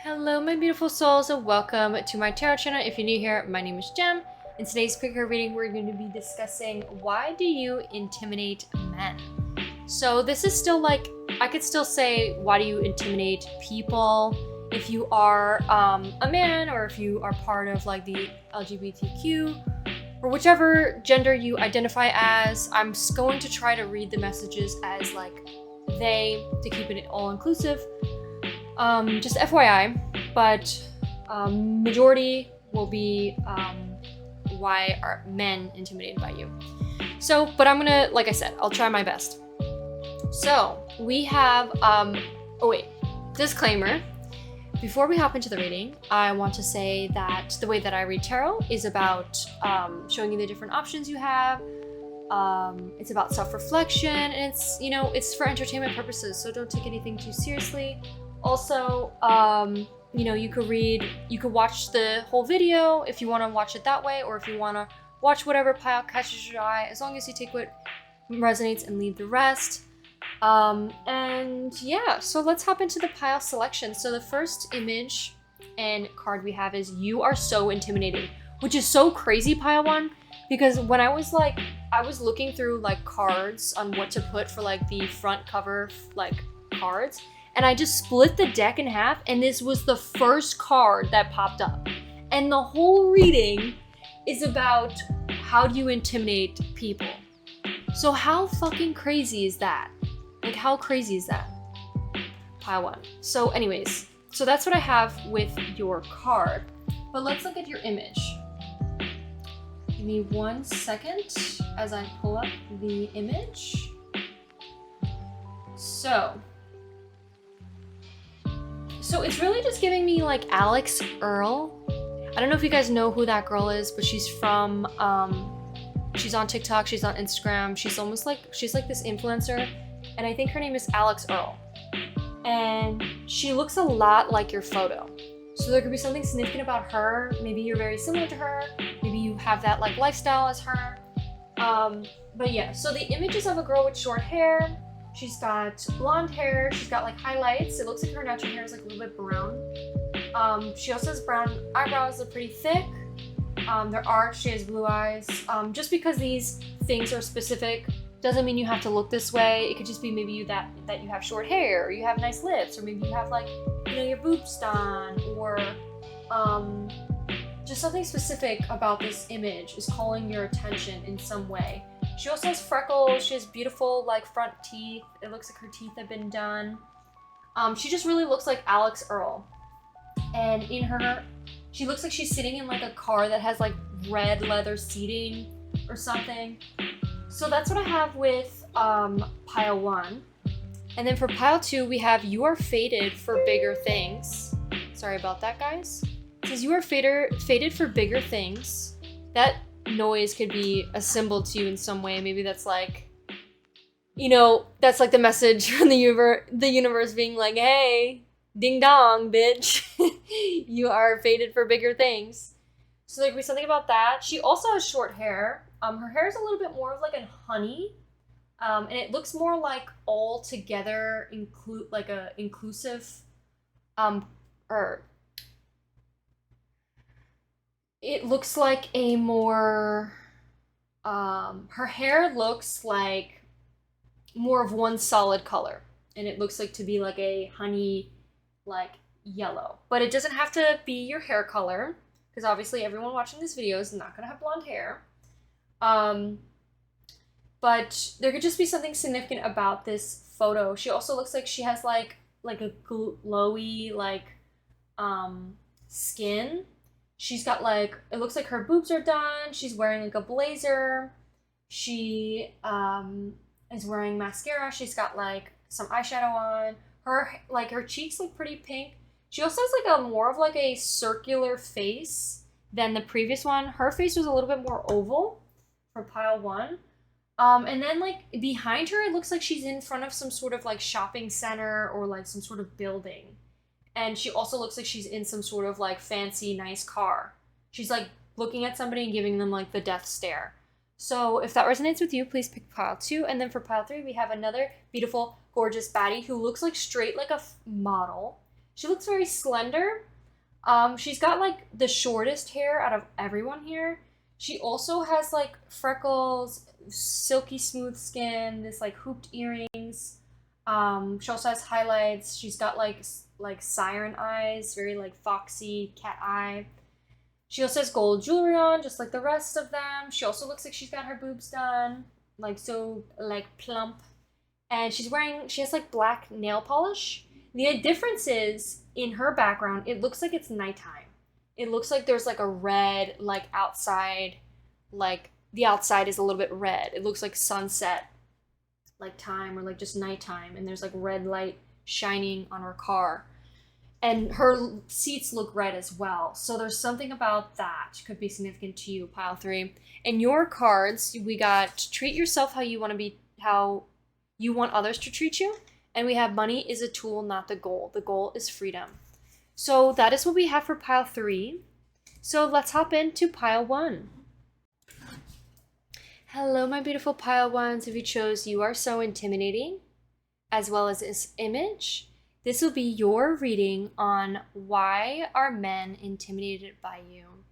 Hello my beautiful souls, and welcome to my tarot channel. If you're new here, my name is Jem. In today's pick card reading, we're going to be discussing why do you intimidate men? So this is still like, I could still say why do you intimidate people if you are a man, or if you are part of like the LGBTQ or whichever gender you identify as. I'm going to try to read the messages as like they, to keep it all inclusive. Just FYI, but majority will be why are men intimidated by you. So, but I'm gonna, like I said, I'll try my best. So we have, oh wait, disclaimer. Before we hop into the reading, I want to say that the way that I read tarot is about showing you the different options you have. It's about self-reflection, and it's, you know, it's for entertainment purposes, so don't take anything too seriously. Also, you know, you could watch the whole video if you want to watch it that way, or if you want to watch whatever pile catches your eye, as long as you take what resonates and leave the rest. And yeah, so let's hop into the pile selection. So the first image and card we have is "You Are So Intimidating," which is so crazy, pile one, because when I was looking through like cards on what to put for like the front cover like cards, and I just split the deck in half, and this was the first card that popped up. And the whole reading is about how do you intimidate people. So how fucking crazy is that? Like, how crazy is that? Pile one. So anyways, so that's what I have with your card. But let's look at your image. Give me 1 second as I pull up the image. So it's really just giving me like 𝐸𝑋𝑒𝑒. I don't know if you guys know who that girl is, but she's from, she's on TikTok, she's on Instagram, she's like this influencer, and I think her name is 𝐸𝑋𝑒𝑒. And she looks a lot like your photo. So there could be something significant about her. Maybe you're very similar to her, maybe you have that like lifestyle as her. But yeah, so the image is of a girl with short hair. She's got blonde hair, she's got like highlights. It looks like her natural hair is like a little bit brown. She also has brown eyebrows, they're pretty thick. They're arched, she has blue eyes. Just because these things are specific doesn't mean you have to look this way. It could just be maybe that you have short hair, or you have nice lips, or maybe you have like, you know, your boobs done, or just something specific about this image is calling your attention in some way. She also has freckles, she has beautiful like front teeth. It looks like her teeth have been done. She just really looks like 𝐸𝑋𝑒𝑒. And in her, she looks like she's sitting in like a car that has like red leather seating or something. So that's what I have with pile one. And then for pile two, we have "You Are Fated for Bigger Things." Sorry about that, guys. It says "You are fated for bigger things." That noise could be a symbol to you in some way. Maybe that's like, you know, that's like the message from the universe being like, hey, ding dong, bitch. You are fated for bigger things. So there could be something about that. She also has short hair. Her hair is a little bit more of like a honey. And it looks more like all together, inclusive, or it looks like a more, her hair looks like more of one solid color, and it looks like to be like a honey, like yellow, but it doesn't have to be your hair color, because obviously everyone watching this video is not gonna have blonde hair. But there could just be something significant about this photo. She also looks like she has like a glowy like skin. She's got like, it looks like her boobs are done. She's wearing like a blazer. She is wearing mascara. She's got like some eyeshadow on. Her cheeks look pretty pink. She also has like a more of like a circular face than the previous one. Her face was a little bit more oval for pile one. And then like behind her, it looks like she's in front of some sort of like shopping center or like some sort of building. And she also looks like she's in some sort of like fancy, nice car. She's like looking at somebody and giving them like the death stare. So if that resonates with you, please pick pile two. And then for pile three, we have another beautiful, gorgeous baddie who looks like straight like a model. She looks very slender. She's got like the shortest hair out of everyone here. She also has like freckles, silky smooth skin, this like hooped earrings. She also has highlights. She's got like siren eyes, very like foxy cat eye. She also has gold jewelry on, just like the rest of them. She also looks like she's got her boobs done, like so like plump. And she has like black nail polish. The difference is in her background, it looks like it's nighttime. It looks like there's like a red, like outside, like the outside is a little bit red. It looks like sunset, like time, or like just nighttime, and there's like red light shining on her car. And her seats look red as well. So there's something about that could be significant to you, pile 3. In your cards, we got treat yourself how you want to be, how you want others to treat you. And we have money is a tool, not the goal. The goal is freedom. So that is what we have for pile 3. So let's hop into pile 1. Hello, my beautiful pile 1s. If you chose You Are So Intimidating, as well as this image, this will be your reading on why are men intimidated by you.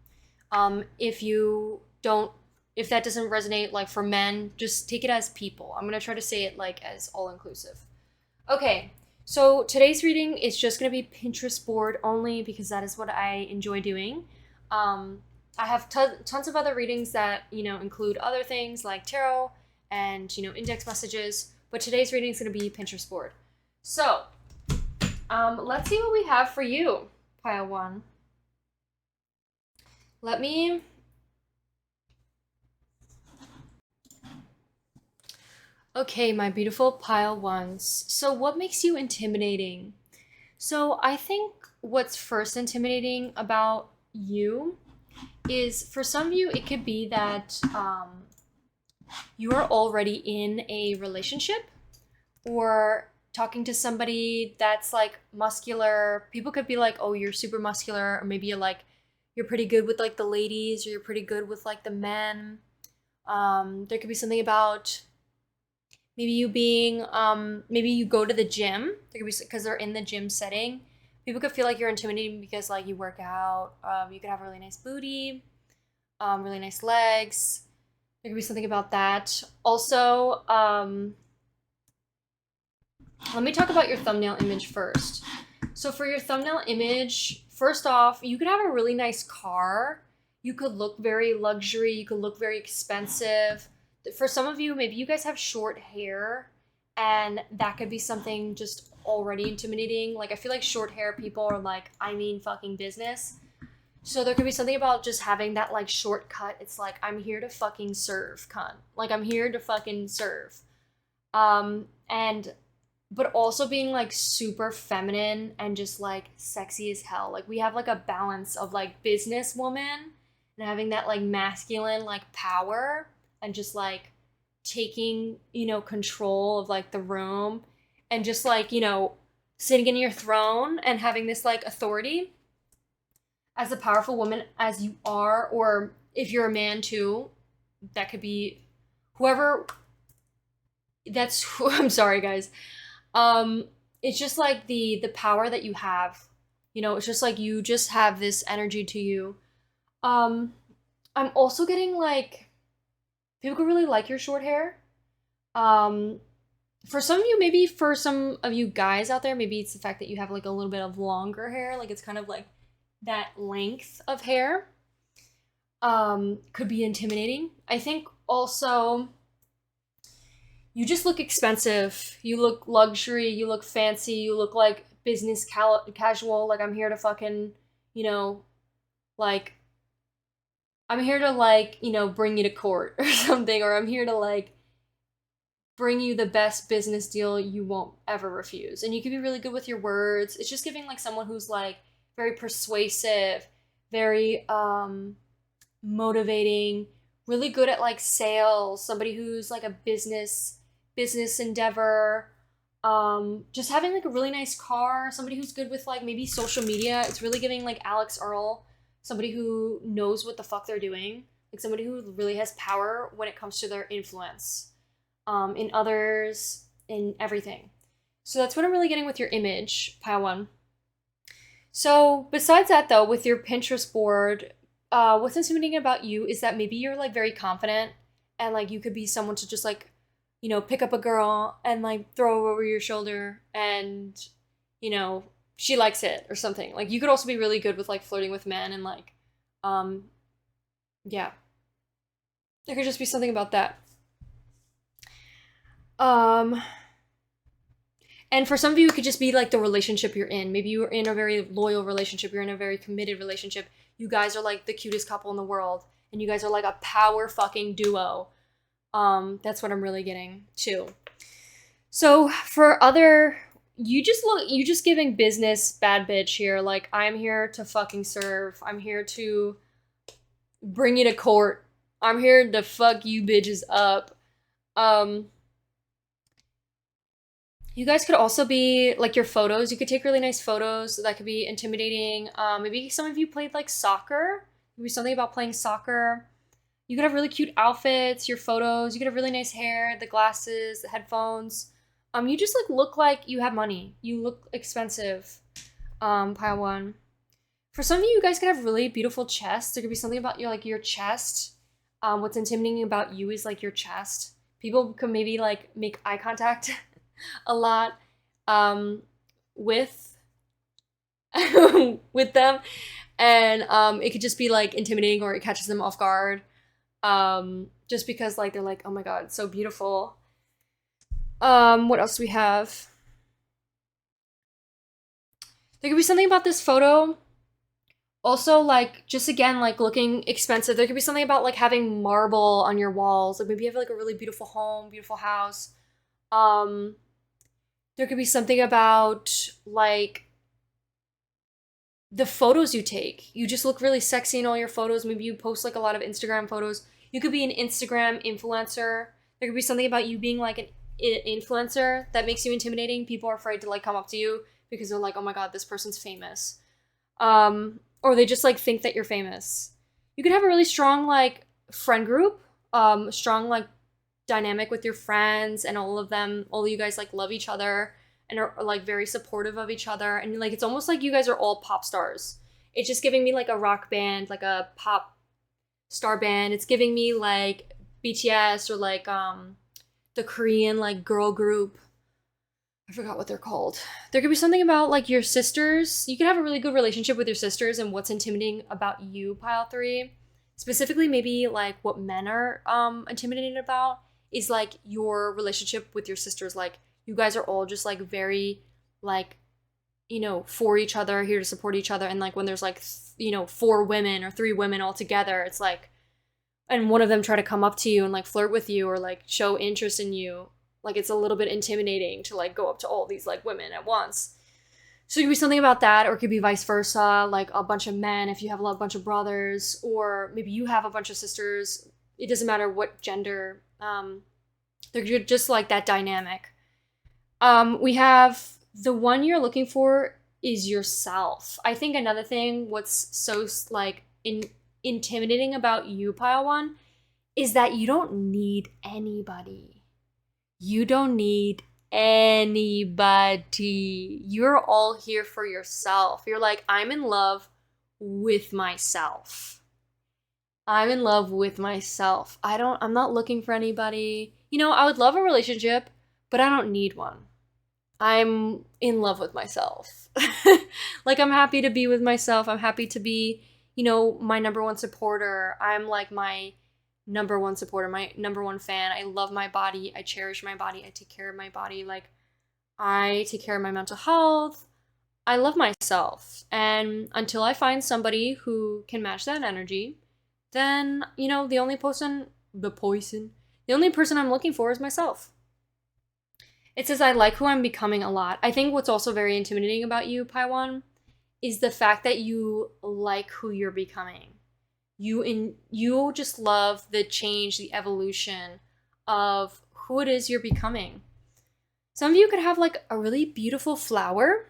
If that doesn't resonate, like for men, just take it as people. I'm gonna try to say it like as all-inclusive. Okay, so today's reading is just gonna be Pinterest board only because that is what I enjoy doing. I have tons of other readings that, include other things like tarot and, index messages, but today's reading is gonna be Pinterest board. So, let's see what we have for you, pile 1. Okay, my beautiful pile 1s. So what makes you intimidating? So I think what's first intimidating about you is, for some of you, it could be that you are already in a relationship or talking to somebody that's like muscular. People could be like, oh, you're super muscular, or maybe you're pretty good with like the ladies, or you're pretty good with like the men. There could be something about maybe you being, maybe you go to the gym. There could be, because they're in the gym setting. People could feel like you're intimidating because like you work out. You could have a really nice booty, really nice legs. There could be something about that. Also, let me talk about your thumbnail image first. So for your thumbnail image, first off, you could have a really nice car. You could look very luxury. You could look very expensive. For some of you, maybe you guys have short hair, and that could be something just already intimidating. Like, I feel like short hair people are like, I mean fucking business. So there could be something about just having that like shortcut. It's like, I'm here to fucking serve, cunt. Like, I'm here to fucking serve. But also being like super feminine and just like sexy as hell. Like, we have like a balance of like businesswoman and having that like masculine like power and just like taking, control of like the room and just like, sitting in your throne and having this like authority as a powerful woman as you are. Or if you're a man too, that could be whoever. I'm sorry, guys. It's just like the power that you have, it's just like you just have this energy to you. I'm also getting like people could really like your short hair. For some of you, maybe for some of you guys out there, maybe it's the fact that you have like a little bit of longer hair, like it's kind of like that length of hair. Could be intimidating. I think also you just look expensive. You look luxury. You look fancy. You look like business casual. Like, I'm here to fucking, like, I'm here to like, bring you to court or something. Or I'm here to like bring you the best business deal you won't ever refuse. And you can be really good with your words. It's just giving like someone who's like very persuasive, very motivating, really good at like sales, somebody who's like a business endeavor, just having like a really nice car, somebody who's good with like maybe social media. It's really giving like Alex Earl, somebody who knows what the fuck they're doing, like somebody who really has power when it comes to their influence, in others, in everything. So that's what I'm really getting with your image, pile 1. So besides that though, with your Pinterest board, what's intimidating about you is that maybe you're like very confident and like you could be someone to just like, pick up a girl and like throw her over your shoulder and, you know, she likes it or something. Like you could also be really good with like flirting with men and like, um, yeah, there could just be something about that. Um, and for some of you, it could just be like the relationship you're in. Maybe you're in a very loyal relationship. You're in a very committed relationship. You guys are like the cutest couple in the world, and you guys are like a power fucking duo. That's what I'm really getting too. So for other, you just giving business bad bitch here. Like I'm here to fucking serve. I'm here to bring you to court. I'm here to fuck you bitches up. Um, You guys could also be like your photos. You could take really nice photos that could be intimidating. Maybe some of you played like soccer. Maybe something about playing soccer. You could have really cute outfits, your photos. You could have really nice hair, the glasses, the headphones. You just like look like you have money. You look expensive. Pile one. For some of you, you guys could have really beautiful chests. There could be something about your chest. What's intimidating about you is like your chest. People could maybe like make eye contact a lot with with them, and it could just be like intimidating or it catches them off guard, just because like they're like, oh my god, it's so beautiful. What else do we have? There could be something about this photo also, like, just again, like looking expensive. There could be something about like having marble on your walls. Like maybe you have like a really beautiful home, beautiful house. um there could be something about like the photos you take. You just look really sexy in all your photos. Maybe you post like a lot of Instagram photos. You could be an Instagram influencer. There could be something about you being like an influencer that makes you intimidating. People are afraid to like come up to you because they're like, oh my god, this person's famous. Or they just like think that you're famous. You could have a really strong like friend group, strong like dynamic with your friends, and all of you guys like love each other and are like very supportive of each other, and like it's almost like you guys are all pop stars. It's just giving me like a rock band, like a pop star band. It's giving me like BTS or like the Korean like girl group. I forgot what they're called. There could be something about like your sisters. You could have a really good relationship with your sisters, and what's intimidating about you, pile three, specifically maybe like what men are intimidated about is like your relationship with your sisters. Like you guys are all just like very like, for each other, here to support each other. And like when there's like, four women or three women all together, it's like, and one of them try to come up to you and like flirt with you or like show interest in you, like it's a little bit intimidating to like go up to all these like women at once. So it could be something about that, or it could be vice versa, like a bunch of men if you have a bunch of brothers, or maybe you have a bunch of sisters. It doesn't matter what gender. They're just like that dynamic. We have the one you're looking for is yourself. I think another thing what's so like intimidating about you, pile one, is that you don't need anybody. You don't need anybody. You're all here for yourself. You're like, I'm in love with myself. I'm in love with myself. I'm not looking for anybody. I would love a relationship, but I don't need one. I'm in love with myself. Like, I'm happy to be with myself. I'm happy to be, my number one supporter. I'm like my number one supporter, my number one fan. I love my body. I cherish my body. I take care of my body. Like, I take care of my mental health. I love myself. And until I find somebody who can match that energy, then, the only person I'm looking for is myself. It says, I like who I'm becoming a lot. I think what's also very intimidating about you, Paiwan, is the fact that you like who you're becoming. You just love the change, the evolution of who it is you're becoming. Some of you could have like a really beautiful flower.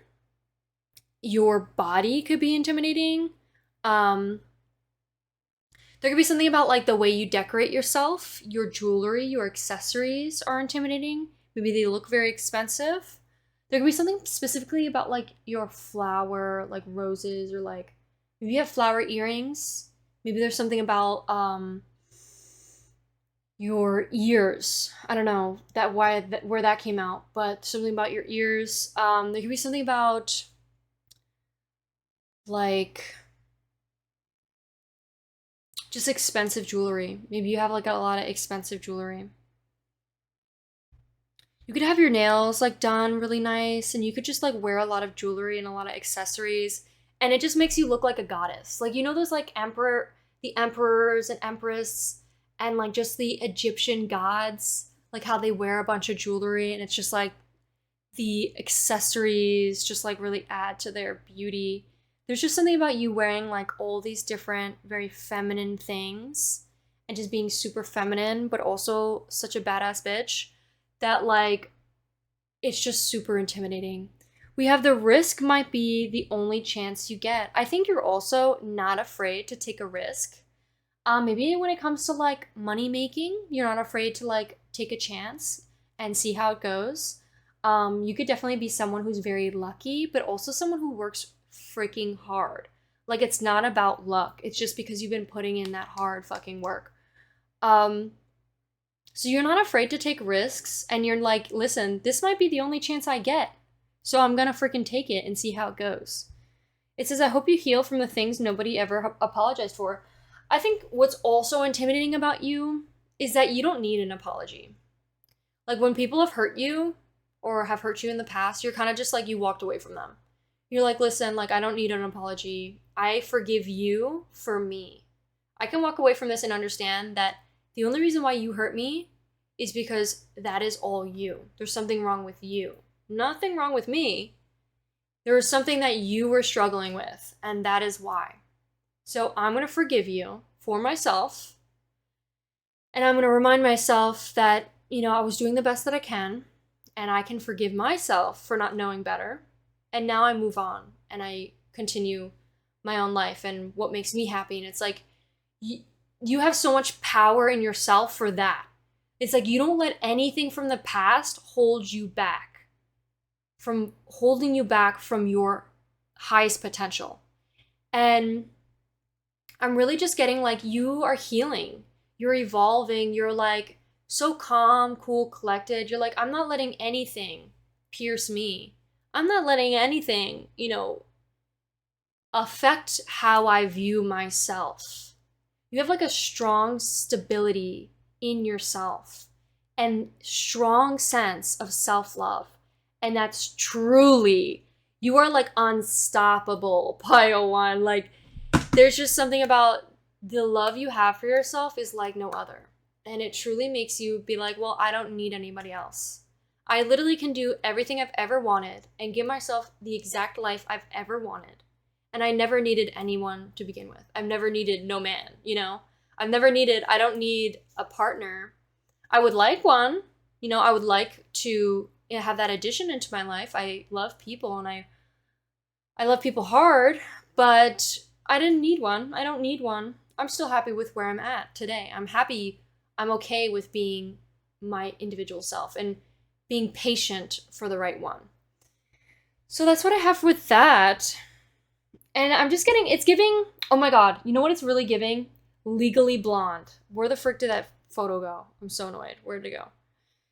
Your body could be intimidating. There could be something about like the way you decorate yourself, your jewelry, your accessories are intimidating. Maybe they look very expensive. There could be something specifically about like your flower, like roses, or like maybe you have flower earrings. Maybe there's something about your ears. I don't know where that came out, but something about your ears. There could be something about like just expensive jewelry. Maybe you have like a lot of expensive jewelry. You could have your nails like done really nice, and you could just like wear a lot of jewelry and a lot of accessories, and it just makes you look like a goddess. Like, you know those like the emperors and empress, and like just the Egyptian gods, like how they wear a bunch of jewelry, and it's just like the accessories just like really add to their beauty. There's just something about you wearing like all these different very feminine things and just being super feminine, but also such a badass bitch that like it's just super intimidating. We have the risk might be the only chance you get. I think you're also not afraid to take a risk. Maybe when it comes to like money making, you're not afraid to like take a chance and see how it goes. You could definitely be someone who's very lucky, but also someone who works freaking hard. Like, it's not about luck. It's just because you've been putting in that hard fucking work. So you're not afraid to take risks, and you're like, listen, this might be the only chance I get, so I'm gonna freaking take it and see how it goes. It says, I hope you heal from the things nobody ever apologized for. I think what's also intimidating about you is that you don't need an apology. Like, when people have hurt you or have hurt you in the past, you're kind of just like, you walked away from them. You're like, listen, like, I don't need an apology. I forgive you for me. I can walk away from this and understand that the only reason why you hurt me is because that is all you. There's something wrong with you. Nothing wrong with me. There was something that you were struggling with, and that is why. So I'm going to forgive you for myself, and I'm going to remind myself that, you know, I was doing the best that I can, and I can forgive myself for not knowing better, and now I move on, and I continue my own life and what makes me happy. And it's like, you have so much power in yourself for that. It's like, you don't let anything from the past hold you back from holding you back from your highest potential. And I'm really just getting like, you are healing, you're evolving, you're like so calm, cool, collected. You're like, I'm not letting anything pierce me. I'm not letting anything, you know, affect how I view myself. You have like a strong stability in yourself and strong sense of self-love. And that's truly, you are like unstoppable, pile one. Like, there's just something about the love you have for yourself is like no other. And it truly makes you be like, well, I don't need anybody else. I literally can do everything I've ever wanted and give myself the exact life I've ever wanted. And I never needed anyone to begin with. I've never needed no man, you know? I don't need a partner. I would like one, you know, I would like to have that addition into my life. I love people, and I love people hard, but I didn't need one. I don't need one. I'm still happy with where I'm at today. I'm happy. I'm okay with being my individual self and being patient for the right one. So that's what I have with that. And I'm just getting, it's giving, oh my God, you know what it's really giving? Legally Blonde. Where the frick did that photo go? I'm so annoyed. Where did it go?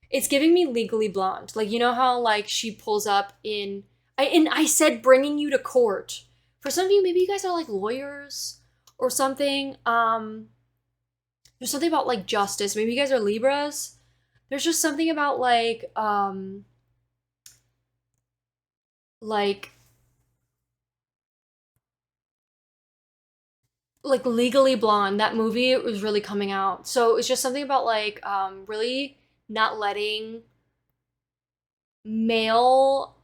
It's giving me Legally Blonde. Like, you know how like she pulls up in, I said bringing you to court. For some of you, maybe you guys are like lawyers or something. There's something about like justice. Maybe you guys are Libras. There's just something about like Legally Blonde, that movie was really coming out. So it's just something about like really not letting male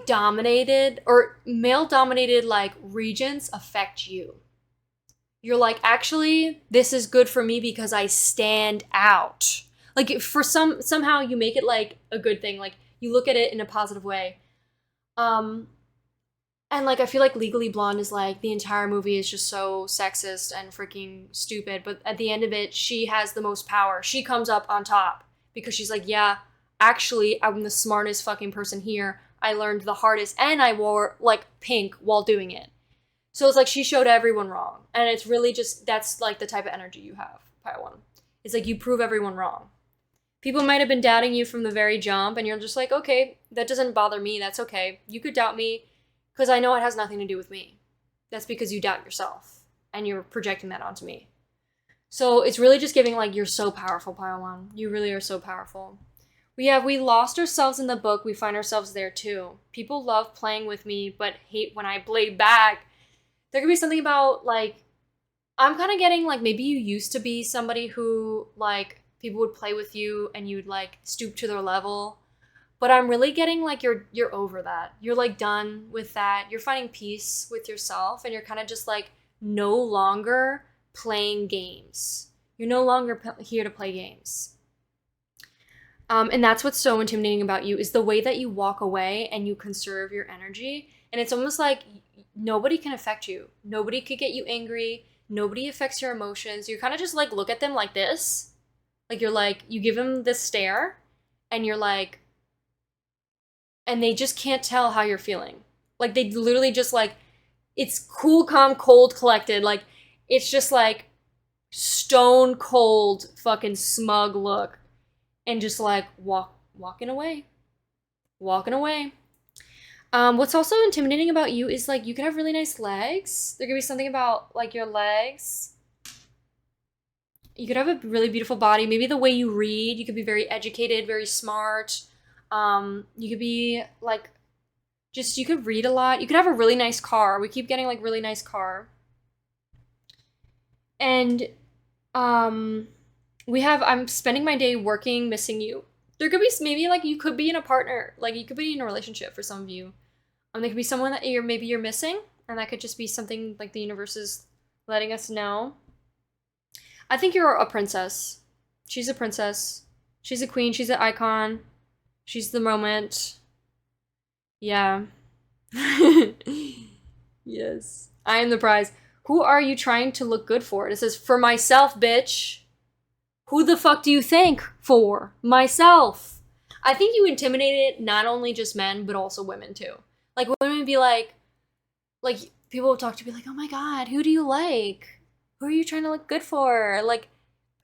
dominated like regions affect you. You're like, actually, this is good for me because I stand out. Like, for somehow you make it like a good thing. Like, you look at it in a positive way. And like, I feel like Legally Blonde is like, the entire movie is just so sexist and freaking stupid. But at the end of it, she has the most power. She comes up on top because she's like, yeah, actually, I'm the smartest fucking person here. I learned the hardest, and I wore like pink while doing it. So it's like she showed everyone wrong. And it's really just, that's like the type of energy you have, Pile 1. It's like you prove everyone wrong. People might have been doubting you from the very jump, and you're just like, okay, that doesn't bother me. That's okay. You could doubt me because I know it has nothing to do with me. That's because you doubt yourself, and you're projecting that onto me. So it's really just giving like, you're so powerful, Pile 1. You really are so powerful. We lost ourselves in the book. We find ourselves there too. People love playing with me, but hate when I play back. There could be something about like, I'm kind of getting like, maybe you used to be somebody who like people would play with you and you'd like stoop to their level. But I'm really getting like, you're over that. You're like done with that. You're finding peace with yourself, and you're kind of just like no longer playing games. You're no longer here to play games. And that's what's so intimidating about you, is the way that you walk away and you conserve your energy. And it's almost like nobody can affect you. Nobody could get you angry. Nobody affects your emotions. You kind of just like look at them like this. Like you're like, you give them this stare and you're like, and they just can't tell how you're feeling. Like they literally just like, it's cool, calm, cold, collected. Like it's just like stone cold fucking smug look. And just like walking away. Walking away. What's also intimidating about you is like, you could have really nice legs. There could be something about like your legs. You could have a really beautiful body. Maybe the way you read, you could be very educated, very smart. You could be like, just, you could read a lot. You could have a really nice car. We keep getting like really nice car. And, I'm spending my day working, missing you. There could be maybe like you could be in a partner, like you could be in a relationship for some of you. There could be someone that you're missing, and that could just be something like the universe is letting us know. I think you're a princess. She's a princess. She's a queen. She's an icon. She's the moment. Yeah. Yes. I am the prize. Who are you trying to look good for? It says, for myself, bitch. Who the fuck do you think? For myself. I think you intimidated not only just men, but also women too. Like women would be like people would talk to you, be like, oh my god, who do you like? Who are you trying to look good for? Like,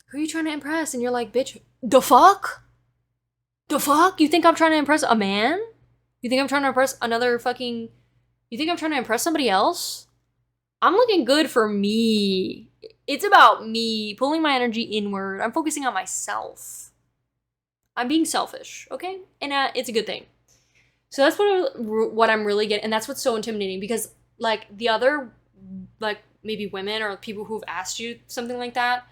who are you trying to impress? And you're like, bitch, the fuck? The fuck? You think I'm trying to impress a man? You think I'm trying to impress you think I'm trying to impress somebody else? I'm looking good for me. It's about me, pulling my energy inward. I'm focusing on myself. I'm being selfish, okay? And it's a good thing. So that's what I'm really getting, and that's what's so intimidating, because like the other, like maybe women or people who've asked you something like that,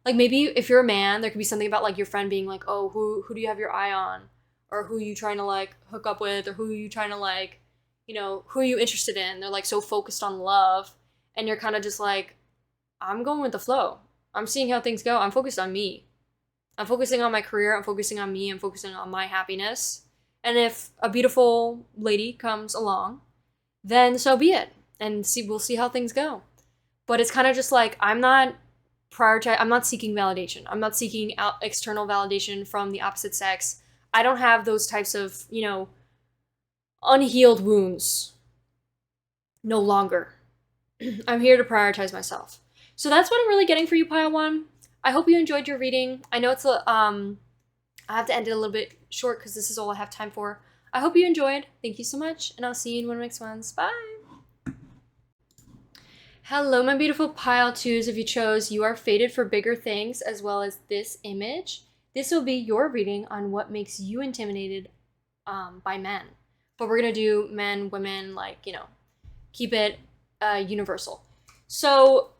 like maybe if you're a man, there could be something about like your friend being like, oh, who do you have your eye on? Or who are you trying to like hook up with? Or who are you trying to like, you know, who are you interested in? They're like so focused on love, and you're kind of just like, I'm going with the flow. I'm seeing how things go. I'm focused on me. I'm focusing on my career. I'm focusing on me. I'm focusing on my happiness. And if a beautiful lady comes along, then so be it. And we'll see how things go. But it's kind of just like, I'm not seeking validation. I'm not seeking external validation from the opposite sex. I don't have those types of, you know, unhealed wounds. No longer. I'm here to prioritize myself. So that's what I'm really getting for you, Pile 1. I hope you enjoyed your reading. I know it's I have to end it a little bit short because this is all I have time for. I hope you enjoyed. Thank you so much, and I'll see you in one of the next ones. Bye! Hello, my beautiful Pile 2s. If you chose You Are Fated for Bigger Things, as well as this image, this will be your reading on what makes you intimidated by men. But we're going to do men, women, like, you know, keep it universal. So,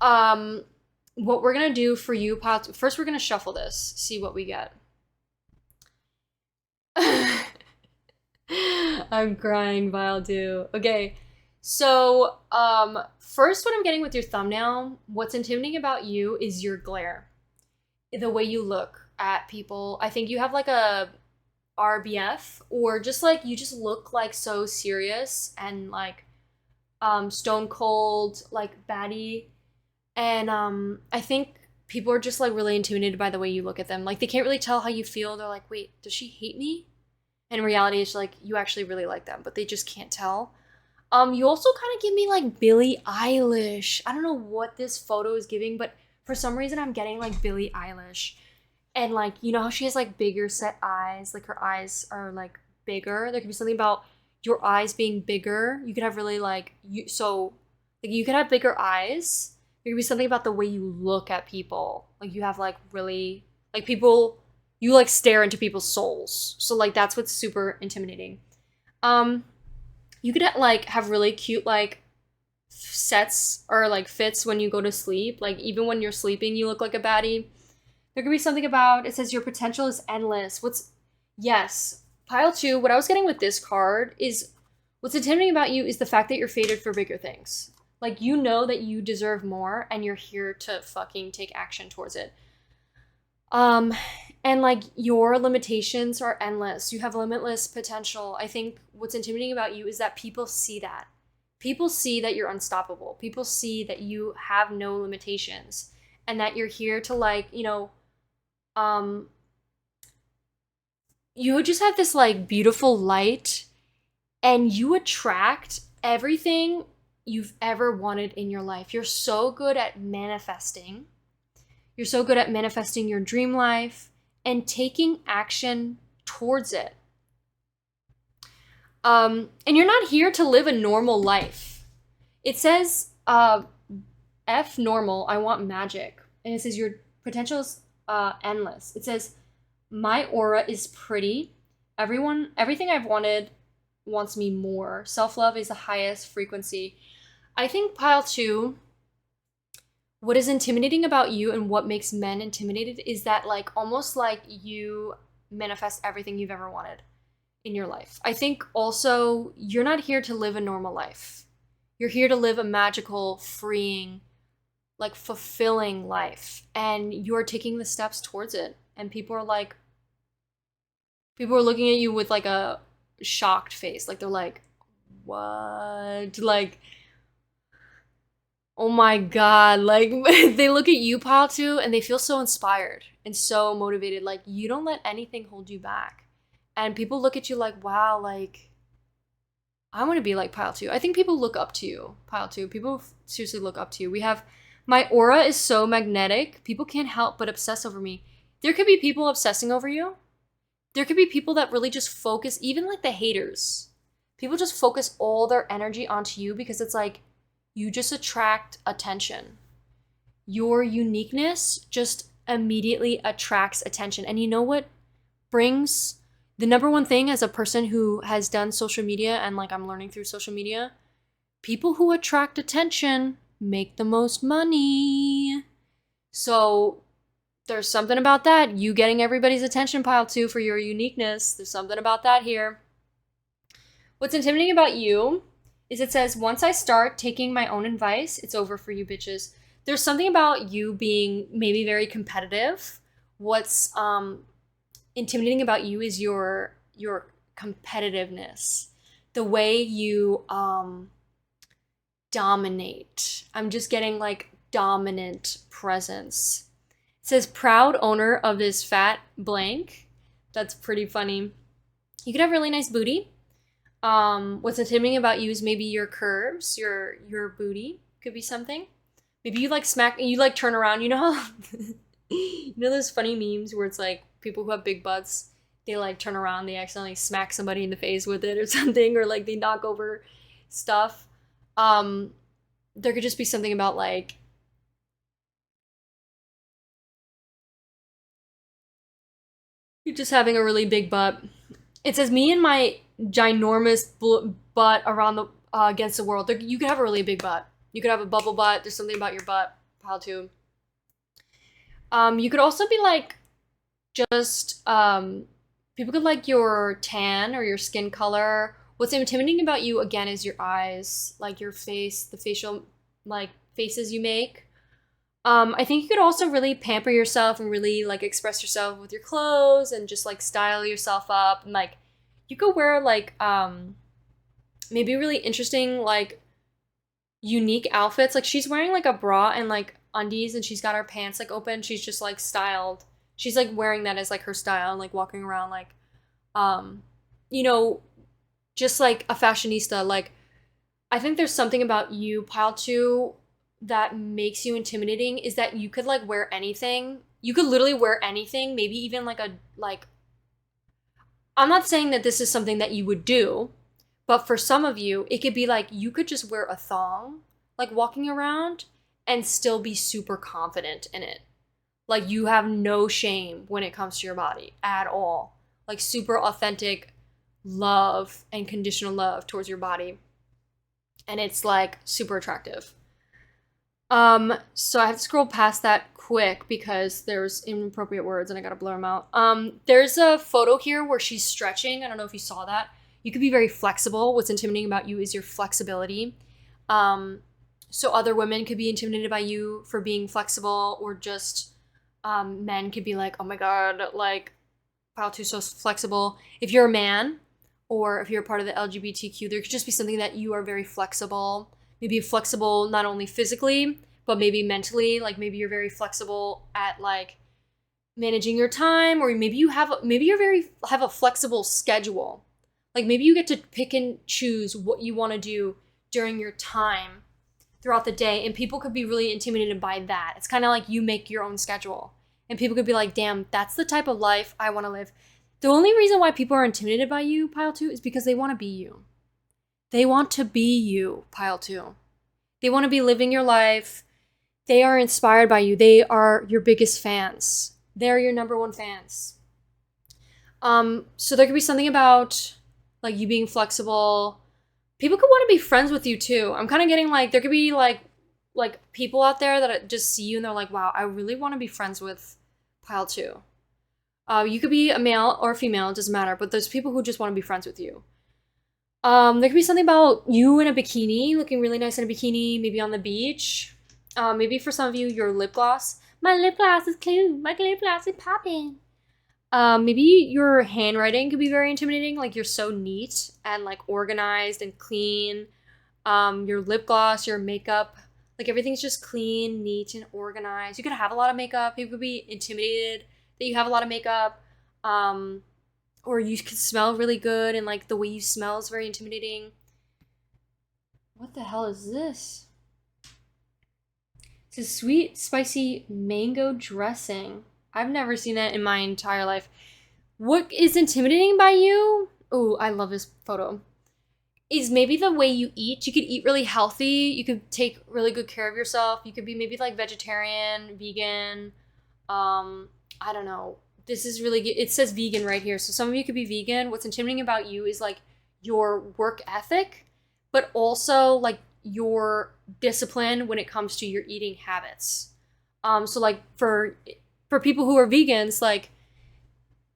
what we're going to do for you, Pile 2, first we're going to shuffle this, see what we get. I'm crying, Pile 2. Okay. So, first what I'm getting with your thumbnail, what's intimidating about you is your glare. The way you look at people. I think you have like a RBF, or just like, you just look like so serious and like, stone cold, like baddie. And, I think people are just like really intimidated by the way you look at them. Like they can't really tell how you feel. They're like, wait, does she hate me? And in reality, it's like you actually really like them, but they just can't tell. You also kind of give me like Billie Eilish. I don't know what this photo is giving, but for some reason I'm getting like Billie Eilish. And like, you know how she has like bigger set eyes, like her eyes are like bigger. There could be something about your eyes being bigger. You could have really like you could have bigger eyes. There could be something about the way you look at people. Like you have like really like people, you like stare into people's souls. So like that's what's super intimidating. You could like have really cute like sets or like fits when you go to sleep. Like even when you're sleeping, you look like a baddie. There could be something about, it says your potential is endless. Yes, pile 2, what I was getting with this card is, what's intimidating about you is the fact that you're fated for bigger things. Like, you know that you deserve more and you're here to fucking take action towards it. And like your limitations are endless. You have limitless potential. I think what's intimidating about you is that people see that. People see that you're unstoppable. People see that you have no limitations and that you're here to like, you know, you just have this like beautiful light and you attract everything you've ever wanted in your life. You're so good at manifesting. You're so good at manifesting your dream life and taking action towards it. And you're not here to live a normal life. It says, F normal, I want magic. And it says your potential is endless. It says, my aura is pretty. Everything I've wanted wants me more. Self-love is the highest frequency. I think pile 2, what is intimidating about you and what makes men intimidated is that like almost like you manifest everything you've ever wanted in your life. I think also you're not here to live a normal life. You're here to live a magical, freeing, like fulfilling life. And you're taking the steps towards it. And people are looking at you with like a shocked face. Like they're like, what? Like, oh my God. Like they look at you, pile 2, and they feel so inspired and so motivated. Like you don't let anything hold you back. And people look at you like, wow, like I want to be like pile 2. I think people look up to you, pile 2. People seriously look up to you. We have, my aura is so magnetic. People can't help but obsess over me. There could be people obsessing over you. There could be people that really just focus, even like the haters. People just focus all their energy onto you because it's like, you just attract attention. Your uniqueness just immediately attracts attention. And you know what brings the number one thing as a person who has done social media and like I'm learning through social media, people who attract attention make the most money. So there's something about that. You getting everybody's attention, pile 2, for your uniqueness. There's something about that here. What's intimidating about you is it says, once I start taking my own advice, it's over for you bitches. There's something about you being maybe very competitive. What's intimidating about you is your competitiveness. The way you dominate. I'm just getting like dominant presence. It says proud owner of this fat blank. That's pretty funny. You could have really nice booty. What's intimidating about you is maybe your curves, your booty could be something. Maybe you like you like turn around. You know how, you know those funny memes where it's like people who have big butts, they like turn around, they accidentally smack somebody in the face with it or something, or like they knock over stuff. There could just be something about like, you're just having a really big butt. It says, me and my ginormous butt around the against the world. You could have a really big butt. You could have a bubble butt. There's something about your butt, pile 2. You could also be like, just people could like your tan or your skin color. What's intimidating about you again is your eyes, like your face, the facial like faces you make. I think you could also really pamper yourself and really like express yourself with your clothes and just like style yourself up. And like you could wear like maybe really interesting like unique outfits. Like she's wearing like a bra and like undies and she's got her pants like open. She's just like styled. She's like wearing that as like her style and like walking around like, you know, just like a fashionista. Like, I think there's something about you, 𝑒𝑗𝑎 that makes you intimidating is that you could like wear anything. You could literally wear anything, maybe even like I'm not saying that this is something that you would do, but for some of you, it could be like you could just wear a thong, like walking around and still be super confident in it. Like you have no shame when it comes to your body at all. Like super authentic love and conditional love towards your body. And it's like super attractive. So I have to scroll past that quick because there's inappropriate words and I gotta blur them out. There's a photo here where she's stretching. I don't know if you saw that. You could be very flexible. What's intimidating about you is your flexibility. So other women could be intimidated by you for being flexible, or just men could be like, oh my god, like 𝑒𝑗𝑎 so flexible. If you're a man, or if you're part of the LGBTQ, there could just be something that you are very flexible. Maybe flexible not only physically, but maybe mentally. Like maybe you're very flexible at like managing your time, or maybe you have a flexible schedule. Like maybe you get to pick and choose what you want to do during your time throughout the day, and people could be really intimidated by that. It's kind of like you make your own schedule, and people could be like, damn, that's the type of life I want to live. The only reason why people are intimidated by you, 𝑒𝑗𝑎𝑙 is because they want to be you. They want to be you, 𝑒𝑗𝑎𝑙. They want to be living your life. They are inspired by you. They are your biggest fans. They're your number one fans. So there could be something about like you being flexible. People could want to be friends with you too. I'm kind of getting like, there could be like people out there that just see you and they're like, wow, I really want to be friends with 𝑒𝑗𝑎𝑙. You could be a male or a female, it doesn't matter, but there's people who just want to be friends with you. There could be something about you in a bikini, looking really nice in a bikini, maybe on the beach. Maybe for some of you, your lip gloss. My lip gloss is cute. My lip gloss is popping. Maybe your handwriting could be very intimidating. Like you're so neat and like organized and clean. Your lip gloss, your makeup, like everything's just clean, neat, and organized. You could have a lot of makeup. People could be intimidated that you have a lot of makeup. Or you could smell really good, and like the way you smell is very intimidating. What the hell is this? It's a sweet, spicy mango dressing. I've never seen that in my entire life. What is intimidating by you? Oh, I love this photo. Is maybe the way you eat. You could eat really healthy. You could take really good care of yourself. You could be maybe like vegetarian, vegan. I don't know. This is really good. It says vegan right here. So some of you could be vegan. What's intimidating about you is like your work ethic, but also like your discipline when it comes to your eating habits. So like for people who are vegans, like,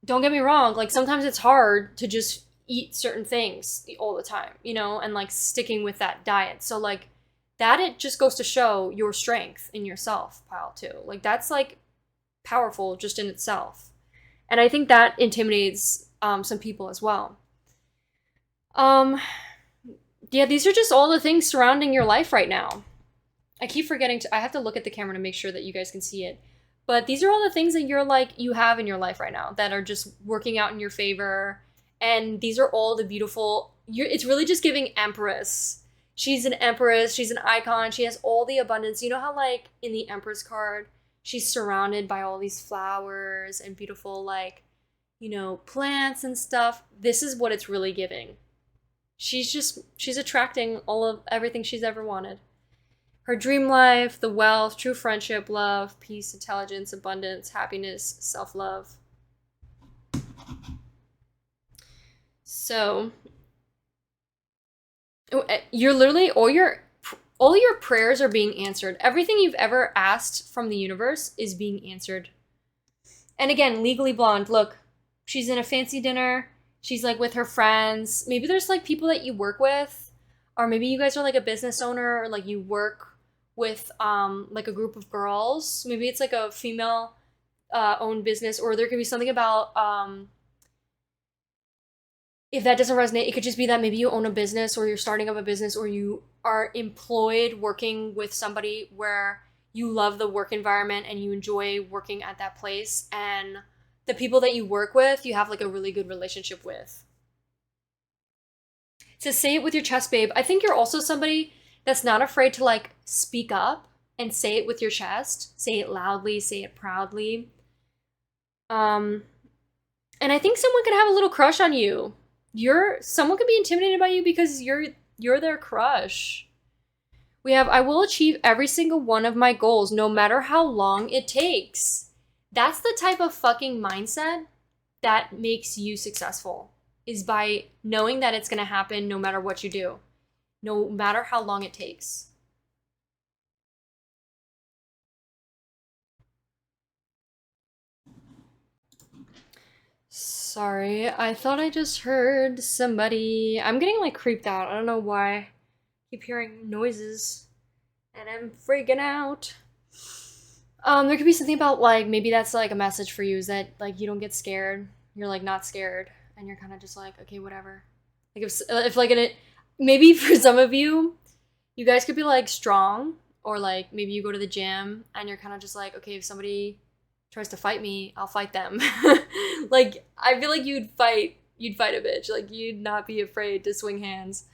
don't get me wrong, like sometimes it's hard to just eat certain things all the time, you know, and like sticking with that diet. So like that, it just goes to show your strength in yourself, 𝑒𝑗𝑎𝑙. Like that's like powerful just in itself. And I think that intimidates some people as well. Yeah, these are just all the things surrounding your life right now. I keep forgetting I have to look at the camera to make sure that you guys can see it. But these are all the things that you have in your life right now that are just working out in your favor. And these are all the beautiful, it's really just giving Empress. She's an Empress, she's an icon, she has all the abundance. You know how like in the Empress card, she's surrounded by all these flowers and beautiful, like, you know, plants and stuff. This is what it's really giving. She's attracting everything she's ever wanted. Her dream life, the wealth, true friendship, love, peace, intelligence, abundance, happiness, self-love. So, you're literally, all your prayers are being answered. Everything you've ever asked from the universe is being answered. And again, Legally Blonde, look, she's in a fancy dinner. She's like with her friends. Maybe there's like people that you work with, or maybe you guys are like a business owner, or like you work with like a group of girls. Maybe it's like a female owned business, or there could be something about if that doesn't resonate, it could just be that maybe you own a business, or you're starting up a business, or you are employed working with somebody where you love the work environment and you enjoy working at that place, and the people that you work with, you have like a really good relationship with. To say it with your chest, babe, I think you're also somebody that's not afraid to like speak up and say it with your chest. Say it loudly, say it proudly. And I think someone could have a little crush on you. Someone could be intimidated by you because you're their crush. We have, I will achieve every single one of my goals, no matter how long it takes. That's the type of fucking mindset that makes you successful, is by knowing that it's gonna happen no matter what you do, no matter how long it takes. Sorry, I thought I just heard somebody. I'm getting like creeped out. I don't know why. I keep hearing noises and I'm freaking out. There could be something about like, maybe that's like a message for you, is that like you don't get scared. You're like not scared and you're kind of just like, okay, whatever. Like if like maybe for some of you, you guys could be like strong, or like maybe you go to the gym and you're kind of just like, okay, if somebody tries to fight me, I'll fight them. Like I feel like you'd fight a bitch. Like you'd not be afraid to swing hands.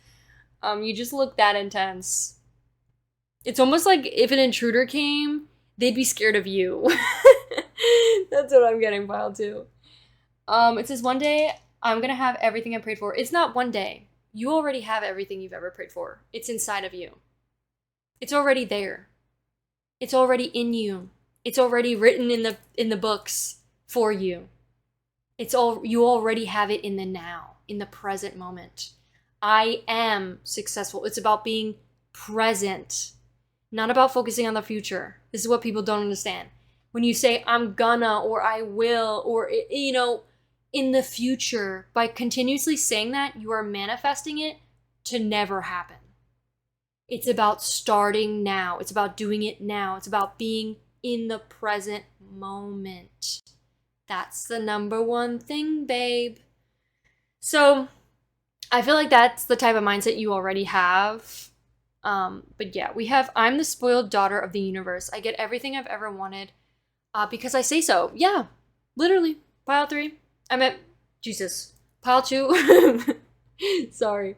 You just look that intense. It's almost like if an intruder came, they'd be scared of you. That's what I'm getting, Pile 2. It says, one day I'm gonna have everything I prayed for. It's not one day. You already have everything you've ever prayed for. It's inside of you. It's already there. It's already in you. It's already written in the books for you. You already have it in the now, in the present moment. I am successful. It's about being present, not about focusing on the future. This is what people don't understand. When you say I'm gonna, or I will, or in the future, by continuously saying that, you are manifesting it to never happen. It's about starting now. It's about doing it now. It's about being in the present moment. That's the number one thing, babe. So I feel like that's the type of mindset you already have. But yeah, we have, I'm the spoiled daughter of the universe. I get everything I've ever wanted because I say so. Yeah, literally. Pile 3. I meant Jesus. Pile 2. Sorry.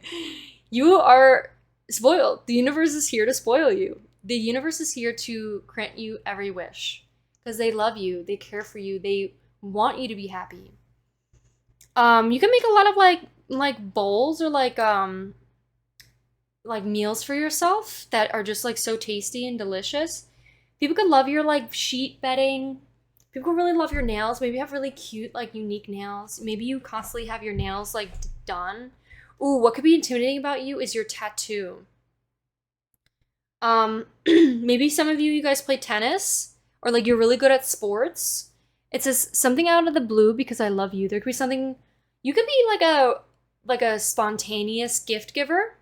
You are spoiled. The universe is here to spoil you. The universe is here to grant you every wish because they love you. They care for you. They want you to be happy. You can make a lot of like bowls or like meals for yourself that are just like so tasty and delicious. People could love your like sheet bedding. People could really love your nails. Maybe you have really cute, like unique nails. Maybe you constantly have your nails like done. Ooh, what could be intimidating about you is your tattoo. Maybe some of you guys play tennis, or like you're really good at sports. It says something out of the blue because I love you. There could be something, you could be like a spontaneous gift giver,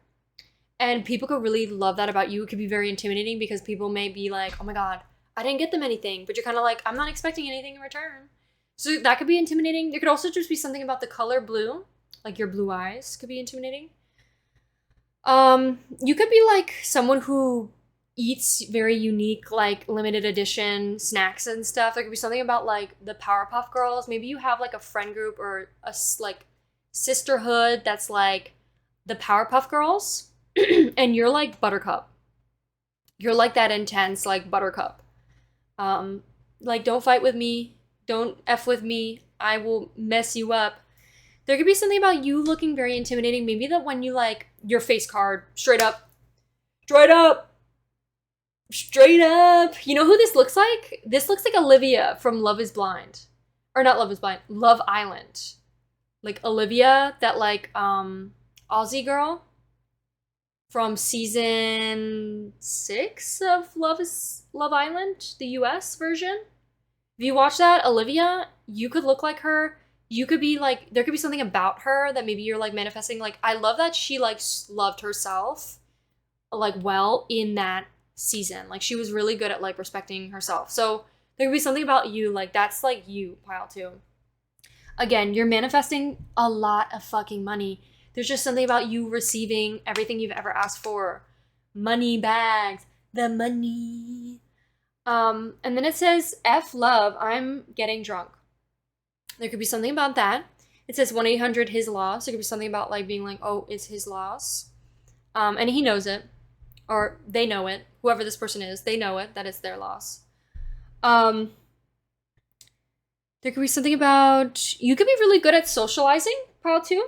and people could really love that about you. It could be very intimidating because people may be like, oh my God, I didn't get them anything, but you're kind of like, I'm not expecting anything in return. So that could be intimidating. There could also just be something about the color blue, like your blue eyes could be intimidating. You could be like someone who eats very unique, like limited edition snacks and stuff. There could be something about like the Powerpuff Girls. Maybe you have like a friend group or a like sisterhood that's like the Powerpuff Girls, and you're like Buttercup. You're like that intense, like Buttercup. Like don't fight with me, don't F with me, I will mess you up. There could be something about you looking very intimidating. Maybe that when you like your face card, straight up. You know who this looks like? This looks like Olivia from Love is Blind. Or not Love is Blind, Love Island. Like Olivia, that like Aussie girl from season 6 of Love Island, the US version. If you watch that, Olivia, you could look like her. You could be like, there could be something about her that maybe you're like manifesting. Like, I love that she like loved herself like well in that season. Like she was really good at like respecting herself. So there could be something about you, like that's like you, Pile 2. Again, you're manifesting a lot of fucking money. There's just something about you receiving everything you've ever asked for. Money bags, the money. And then it says, F love, I'm getting drunk. There could be something about that. It says 1-800 his loss. It could be something about like being like, oh, it's his loss. And he knows it, or they know it. Whoever this person is, they know it, that it's their loss. There could be something about, you could be really good at socializing, pile 2.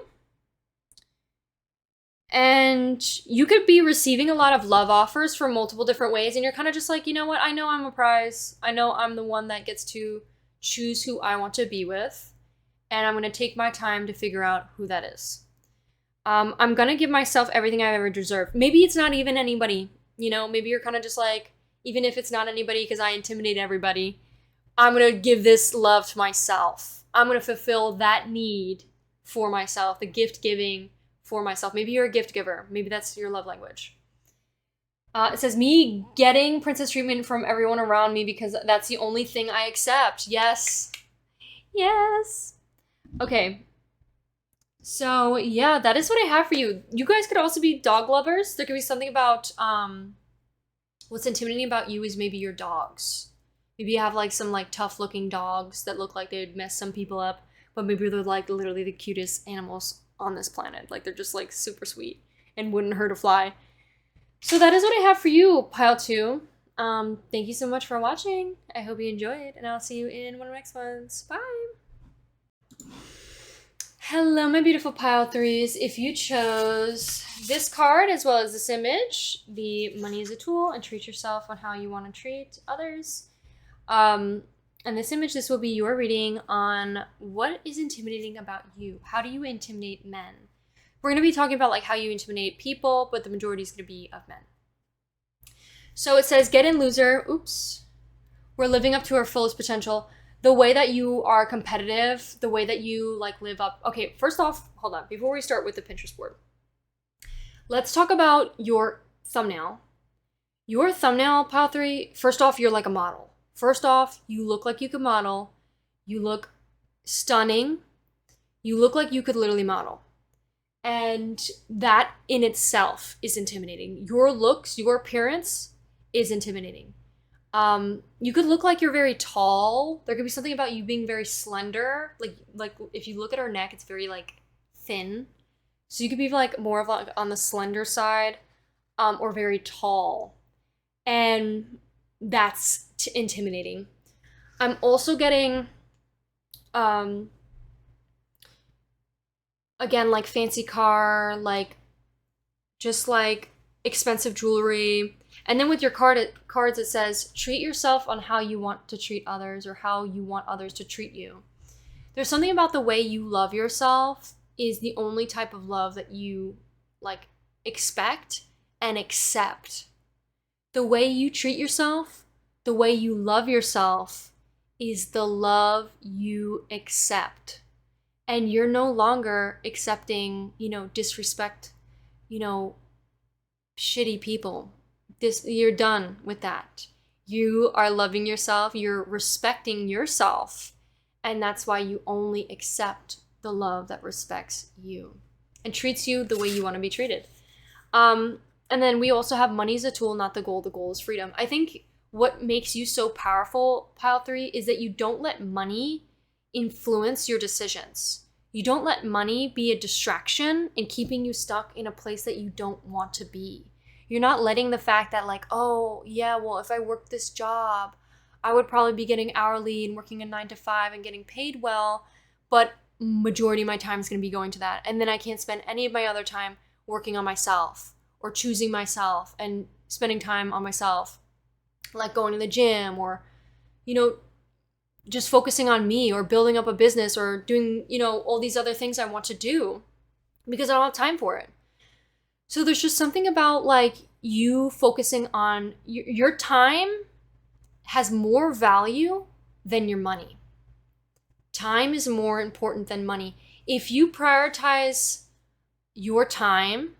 And you could be receiving a lot of love offers from multiple different ways, and you're kind of just like, you know what, I know I'm a prize. I know I'm the one that gets to choose who I want to be with, and I'm going to take my time to figure out who that is. I'm going to give myself everything I've ever deserved. Maybe it's not even anybody, you know, maybe you're kind of just like, even if it's not anybody because I intimidate everybody, I'm going to give this love to myself. I'm going to fulfill that need for myself, the gift giving for myself. Maybe you're a gift giver. Maybe that's your love language. It says me getting princess treatment from everyone around me because that's the only thing I accept. Yes. Yes. Okay. So yeah, that is what I have for you. You guys could also be dog lovers. There could be something about, what's intimidating about you is maybe your dogs. Maybe you have like some like tough looking dogs that look like they would mess some people up, but maybe they're like literally the cutest animals on this planet. Like they're just like super sweet and wouldn't hurt a fly. So that is what I have for you, pile 2. Thank you so much for watching. I hope you enjoyed, and I'll see you in one of the next ones. Bye. Hello, my beautiful pile 3s. If you chose this card as well as this image, the money is a tool and treat yourself on how you want to treat others. And this image, this will be your reading on what is intimidating about you. How do you intimidate men? We're going to be talking about like how you intimidate people, but the majority is going to be of men. So it says, get in loser. Oops. We're living up to our fullest potential. The way that you are competitive, the way that you like live up. Okay, first off, hold on. Before we start with the Pinterest board, let's talk about your thumbnail. Your thumbnail, pile 3, first off, you're like a model. First off, you look like you could model. You look stunning. You look like you could literally model. And that in itself is intimidating. Your looks, your appearance is intimidating. You could look like you're very tall. There could be something about you being very slender. Like if you look at her neck, it's very like thin. So you could be like more of like on the slender side, or very tall. And that's intimidating. I'm also getting, again, like fancy car, like just like expensive jewelry. And then with your cards, it says, treat yourself on how you want to treat others or how you want others to treat you. There's something about the way you love yourself is the only type of love that you like expect and accept. The way you treat yourself, the way you love yourself is the love you accept. And you're no longer accepting, disrespect, shitty people. You're done with that. You are loving yourself, you're respecting yourself, and that's why you only accept the love that respects you and treats you the way you want to be treated. And then we also have money is a tool, not the goal. The goal is freedom. I think what makes you so powerful, pile 3, is that you don't let money influence your decisions. You don't let money be a distraction in keeping you stuck in a place that you don't want to be. You're not letting the fact that like, oh yeah, well, if I worked this job, I would probably be getting hourly and working a 9 to 5 and getting paid well, but majority of my time is going to be going to that. And then I can't spend any of my other time working on myself or choosing myself and spending time on myself, like going to the gym or, just focusing on me or building up a business or doing, all these other things I want to do because I don't have time for it. So there's just something about like you focusing on your time has more value than your money. Time is more important than money. If you prioritize your time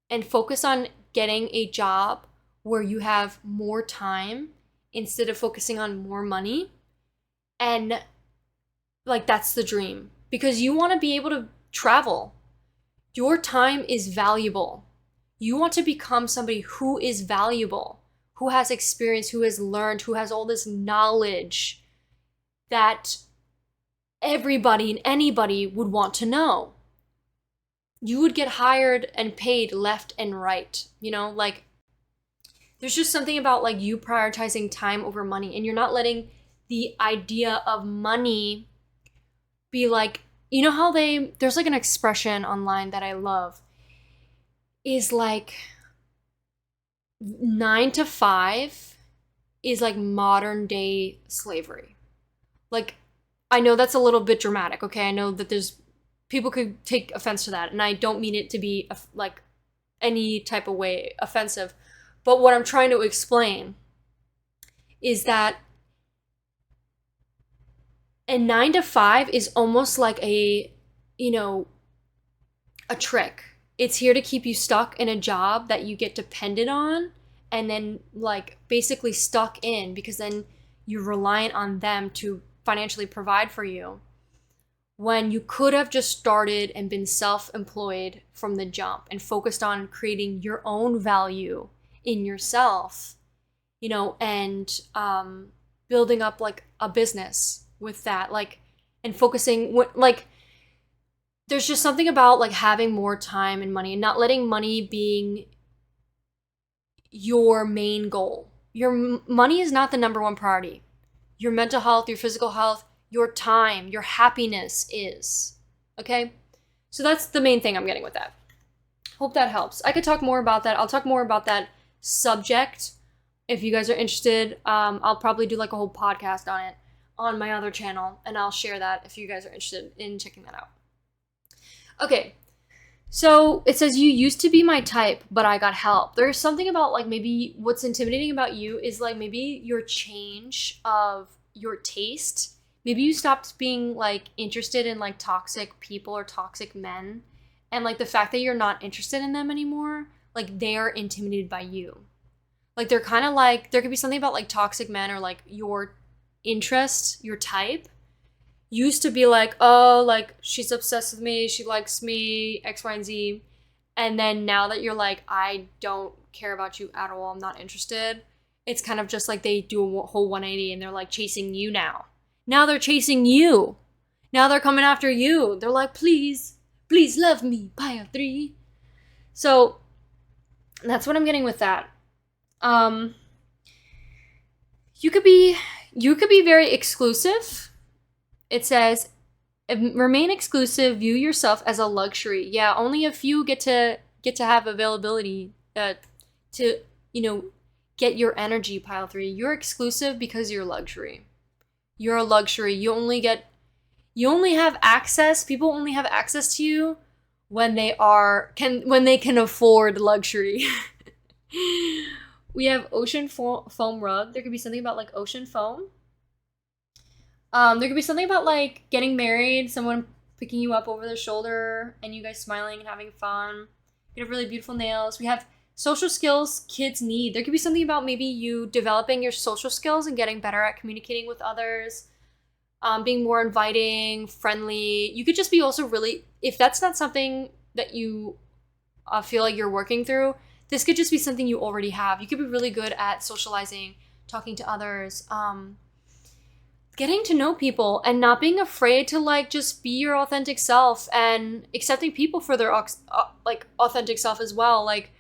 and focus on getting a job where you have more time instead of focusing on more money, and like that's the dream, because you want to be able to travel. Your time is valuable. You want to become somebody who is valuable, who has experience, who has learned, who has all this knowledge that everybody and anybody would want to know. You would get hired and paid left and right, you know, like there's just something about like you prioritizing time over money, and you're not letting the idea of money be like, you know how there's like an expression online that I love is like 9 to 5 is like modern day slavery. Like, I know that's a little bit dramatic, okay? I know that there's people could take offense to that, and I don't mean it to be like any type of way offensive. But what I'm trying to explain is that a 9 to 5 is almost like a trick. It's here to keep you stuck in a job that you get dependent on, and then like basically stuck in, because then you're reliant on them to financially provide for you, when you could have just started and been self-employed from the jump and focused on creating your own value in yourself, and building up like a business with that, like, and focusing like there's just something about like having more time and money and not letting money being your main goal. Your money is not the number one priority. Your mental health, your physical health, your time, your happiness is. Okay? So that's the main thing I'm getting with that. Hope that helps. I could talk more about that. I'll talk more about that subject if you guys are interested. I'll probably do like a whole podcast on it on my other channel, and I'll share that if you guys are interested in checking that out. Okay, so it says, you used to be my type, but I got help. There's something about like maybe what's intimidating about you is like maybe your change of your taste. Maybe you stopped being like interested in like toxic people or toxic men, and like the fact that you're not interested in them anymore, like they are intimidated by you. Like they're kind of like, there could be something about like toxic men or like your interest, your type, used to be like, oh, like she's obsessed with me, she likes me, X, Y, and Z. And then now that you're like, I don't care about you at all, I'm not interested, it's kind of just like they do a whole 180 and they're like chasing you now. Now they're chasing you. Now they're coming after you. They're like, please love me, Pile 3. So that's what I'm getting with that. You could be very exclusive. It says, remain exclusive, view yourself as a luxury. Yeah, only a few get to have availability to, get your energy, Pile 3. You're exclusive because you're luxury. You're a luxury. You only have access, people only have access to you when they can afford luxury. We have ocean foam rug. There could be something about like ocean foam. There could be something about like getting married, someone picking you up over their shoulder, and you guys smiling and having fun. You have really beautiful nails. We have social skills kids need. There could be something about maybe you developing your social skills and getting better at communicating with others, being more inviting, friendly. You could just be also really, if that's not something that you feel like you're working through, this could just be something you already have. You could be really good at socializing, talking to others, getting to know people, and not being afraid to like just be your authentic self, and accepting people for their like authentic self as well. Like,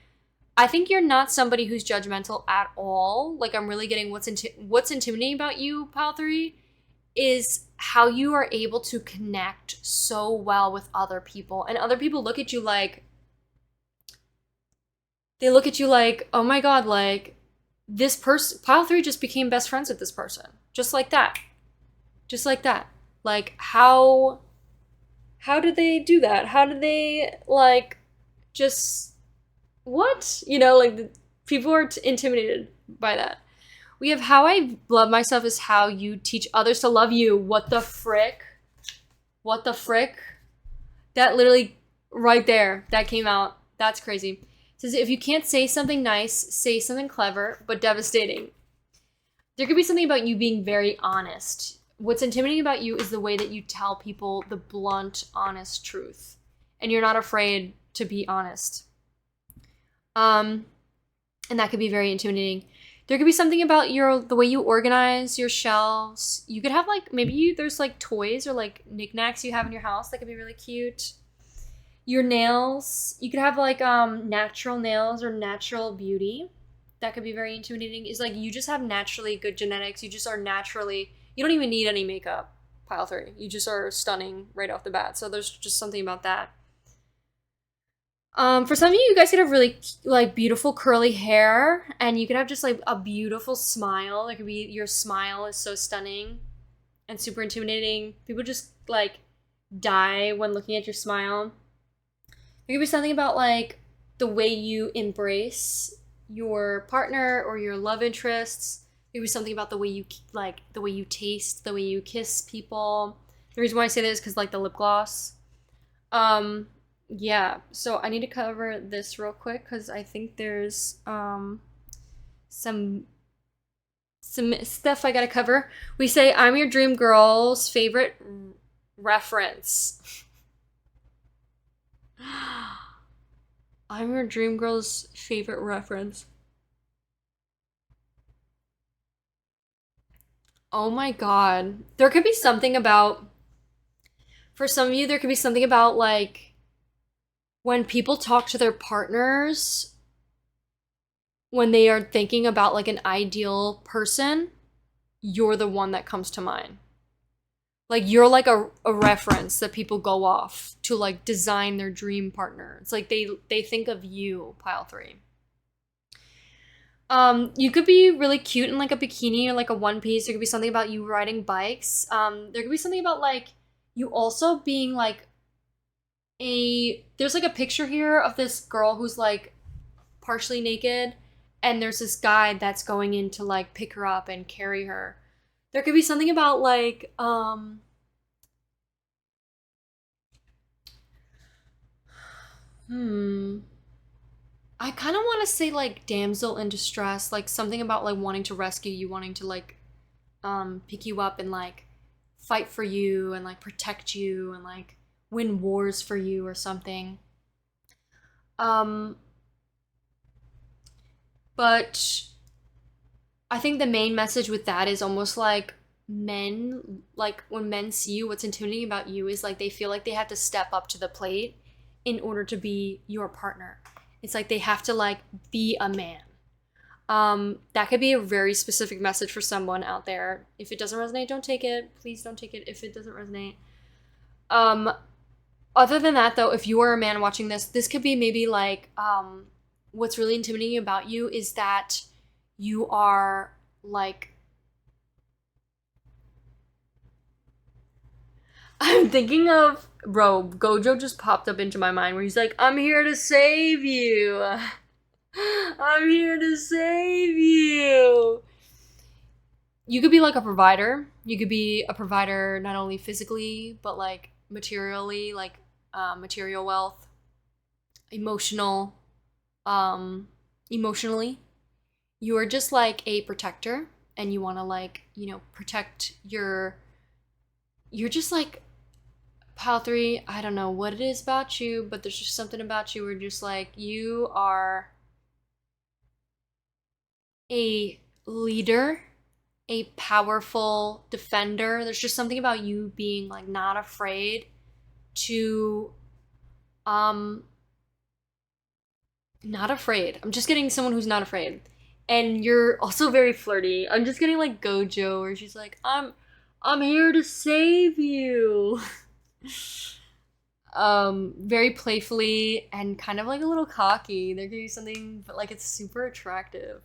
I think you're not somebody who's judgmental at all. Like, I'm really getting what's intimidating about you, Pile 3, is how you are able to connect so well with other people, and other people look at you like, oh my god, like this person, Pile 3 just became best friends with this person, just like that. Like, how did they do that? How did they like just what? Like people are intimidated by that. We have how I love myself is how you teach others to love you. What the frick? That literally right there, that came out. That's crazy. It says, if you can't say something nice, say something clever but devastating. There could be something about you being very honest. What's intimidating about you is the way that you tell people the blunt, honest truth. And you're not afraid to be honest. And that could be very intimidating. There could be something about the way you organize your shelves. You could have like, maybe there's like toys or like knickknacks you have in your house that could be really cute. Your nails, you could have like natural nails or natural beauty. That could be very intimidating. Is like you just have naturally good genetics. You just are naturally, you don't even need any makeup, pile 3. You just are stunning right off the bat. So there's just something about that. For some of you guys could have really like beautiful curly hair, and you could have just like a beautiful smile. It could be your smile is so stunning and super intimidating. People just like die when looking at your smile. There could be something about like the way you embrace your partner or your love interests. There could be something about the way you like the way you taste, the way you kiss people. The reason why I say this is because like the lip gloss. Yeah, so I need to cover this real quick because I think there's some stuff I gotta cover. We say, I'm your dream girl's favorite reference. I'm your dream girl's favorite reference. Oh my god. There could be something about, for some of you, there could be something about like, when people talk to their partners, when they are thinking about like an ideal person, you're the one that comes to mind. Like you're like a reference that people go off to like design their dream partner. It's like they think of you, pile 3. You could be really cute in like a bikini or like a one piece. There could be something about you riding bikes. There could be something about like you also being like there's like a picture here of this girl who's like partially naked, and there's this guy that's going in to like pick her up and carry her. There could be something about like I kind of want to say like damsel in distress, like something about like wanting to rescue you, wanting to like pick you up and like fight for you and like protect you and like win wars for you or something. But I think the main message with that is almost like men, like when men see you, what's intimidating about you is like they feel like they have to step up to the plate in order to be your partner. It's like they have to like be a man. That could be a very specific message for someone out there. If it doesn't resonate, don't take it. Please don't take it if it doesn't resonate. Other than that, though, if you are a man watching this, this could be maybe like, what's really intimidating about you is that you are like, I'm thinking of, bro, Gojo just popped up into my mind where he's like, I'm here to save you. I'm here to save you. You could be like a provider. You could be a provider not only physically, but like materially, like material wealth, emotionally. You are just like a protector, and you want to like, you know, protect you're just like pile 3, I don't know what it is about you, but there's just something about you where just like you are a leader, a powerful defender. There's just something about you being like not afraid to not afraid. I'm just getting someone who's not afraid. And you're also very flirty. I'm just getting like Gojo where she's like, I'm here to save you. Very playfully and kind of like a little cocky. There could be something, but like it's super attractive.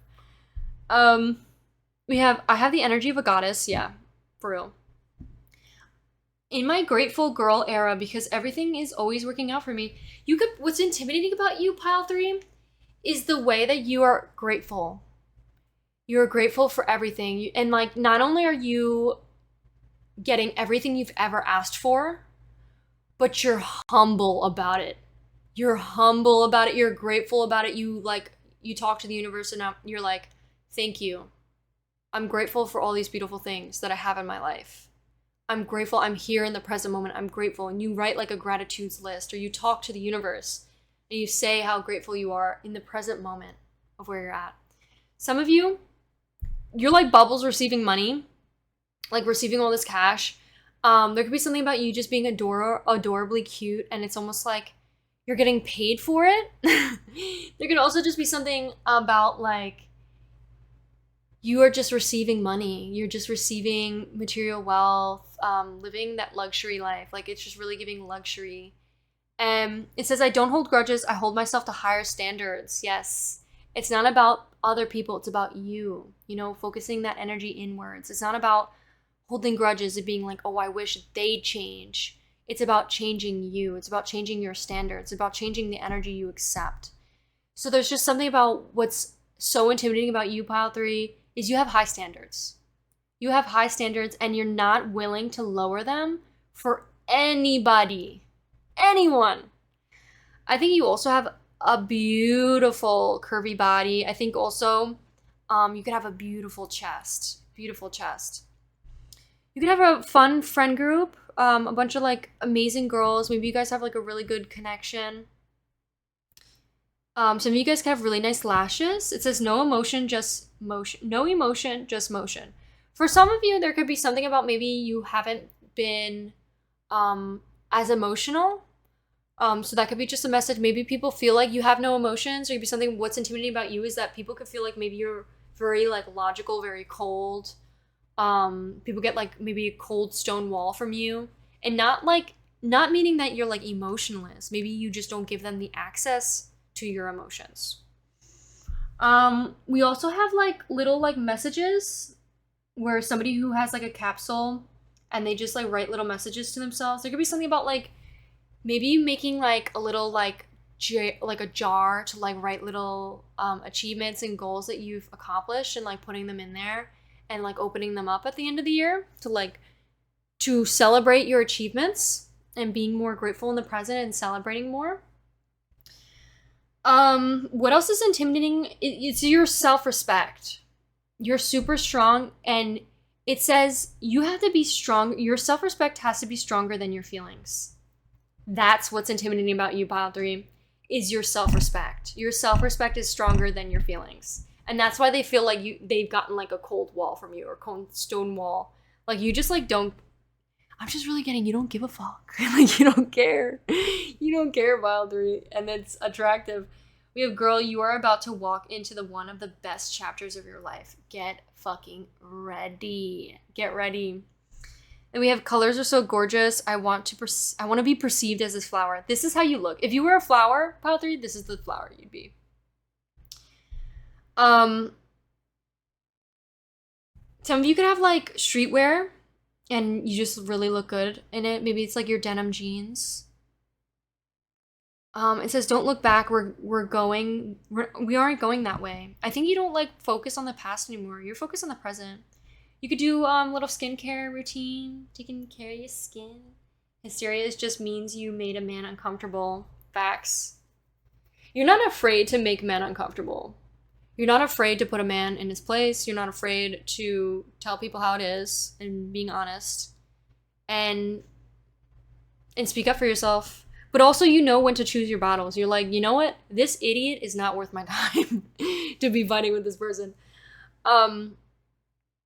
I have the energy of a goddess, yeah, for real. In my grateful girl era, because everything is always working out for me, what's intimidating about you, pile 3, is the way that you are grateful. You're grateful for everything. And like, not only are you getting everything you've ever asked for, but you're humble about it. You're humble about it. You're grateful about it. You talk to the universe and you're like, thank you. I'm grateful for all these beautiful things that I have in my life. I'm grateful I'm here in the present moment. I'm grateful. And you write like a gratitudes list, or you talk to the universe and you say how grateful you are in the present moment of where you're at. Some of you, you're like Bubbles receiving money, like receiving all this cash. There could be something about you just being adorably cute, and it's almost like you're getting paid for it. There could also just be something about like you are just receiving money. You're just receiving material wealth, living that luxury life. Like it's just really giving luxury. And it says, I don't hold grudges. I hold myself to higher standards. Yes. It's not about other people. It's about you, you know, focusing that energy inwards. It's not about holding grudges and being like, oh, I wish they'd change. It's about changing you. It's about changing your standards. It's about changing the energy you accept. So there's just something about what's so intimidating about you, pile 3, is you have high standards. You have high standards and you're not willing to lower them for anybody, anyone. I think you also have a beautiful curvy body. I think also you could have a beautiful chest. Beautiful chest. You could have a fun friend group, a bunch of like amazing girls. Maybe you guys have like a really good connection. Some of you guys can have really nice lashes. It says no emotion, just motion. No emotion, just motion. For some of you, there could be something about maybe you haven't been as emotional. So that could be just a message. Maybe people feel like you have no emotions, or could be something. What's intimidating about you is that people could feel like maybe you're very like logical, very cold. People get like maybe a cold stone wall from you, and not meaning that you're like emotionless. Maybe you just don't give them the access to your emotions. We also have like little like messages where somebody who has like a capsule and they just like write little messages to themselves. There could be something about like maybe making like a little like a jar to like write little achievements and goals that you've accomplished, and like putting them in there and like opening them up at the end of the year to celebrate your achievements and being more grateful in the present and celebrating more. What else is intimidating? It's your self-respect. You're super strong, and it says you have to be strong. Your self-respect has to be stronger than your feelings. That's what's intimidating about you, pile 3, is your self-respect. Your self-respect is stronger than your feelings. And that's why they feel like they've gotten like a cold wall from you, or cold stone wall. Like you just like don't, I'm just really getting, you don't give a fuck. Like you don't care. You don't care, pile 3. And it's attractive. We have, girl, you are about to walk into one of the best chapters of your life. Get fucking ready. Get ready. And we have, colors are so gorgeous. I want to be perceived as this flower. This is how you look. If you were a flower, pile 3, this is the flower you'd be. Some of you could have like streetwear and you just really look good in it. Maybe it's like your denim jeans. It says don't look back. We aren't going that way. I think you don't like focus on the past anymore. You're focused on the present. You could do little skincare routine, taking care of your skin. Hysteria just means you made a man uncomfortable. Facts. You're not afraid to make men uncomfortable. You're not afraid to put a man in his place. You're not afraid to tell people how it is and being honest. And speak up for yourself. But also you know when to choose your battles. You're like, you know what? This idiot is not worth my time to be fighting with this person. And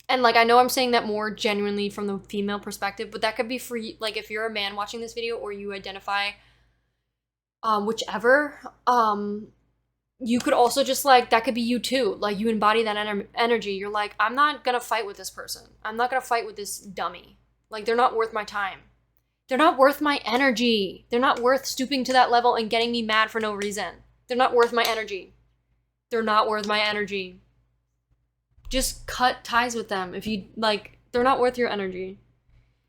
like, I know I'm saying that more genuinely from the female perspective, but that could be for you. Like if you're a man watching this video, or you identify whichever, you could also just like, that could be you too. Like you embody that energy. You're like, I'm not gonna fight with this person. I'm not gonna fight with this dummy. Like they're not worth my time. They're not worth my energy. They're not worth stooping to that level and getting me mad for no reason. They're not worth my energy. They're not worth my energy. Just cut ties with them. If you like, they're not worth your energy.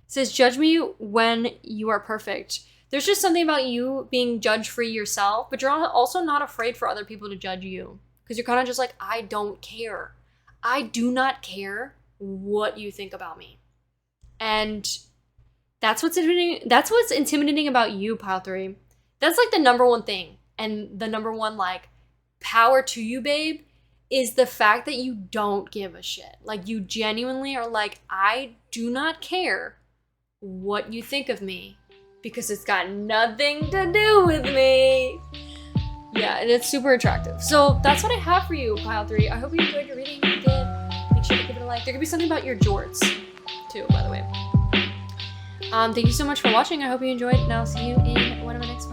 It says, judge me when you are perfect. There's just something about you being judge-free yourself, but you're also not afraid for other people to judge you. Because you're kind of just like, I don't care. I do not care what you think about me. And that's what's intimidating about you, pile 3. That's like the number one thing. And the number one like power to you, babe, is the fact that you don't give a shit. Like you genuinely are like, I do not care what you think of me because it's got nothing to do with me. Yeah, and it's super attractive. So that's what I have for you, pile 3. I hope you enjoyed your reading. If you did, make sure to gonna like. There could be something about your jorts too, by the way. Thank you so much for watching. I hope you enjoyed, and I'll see you in one of my next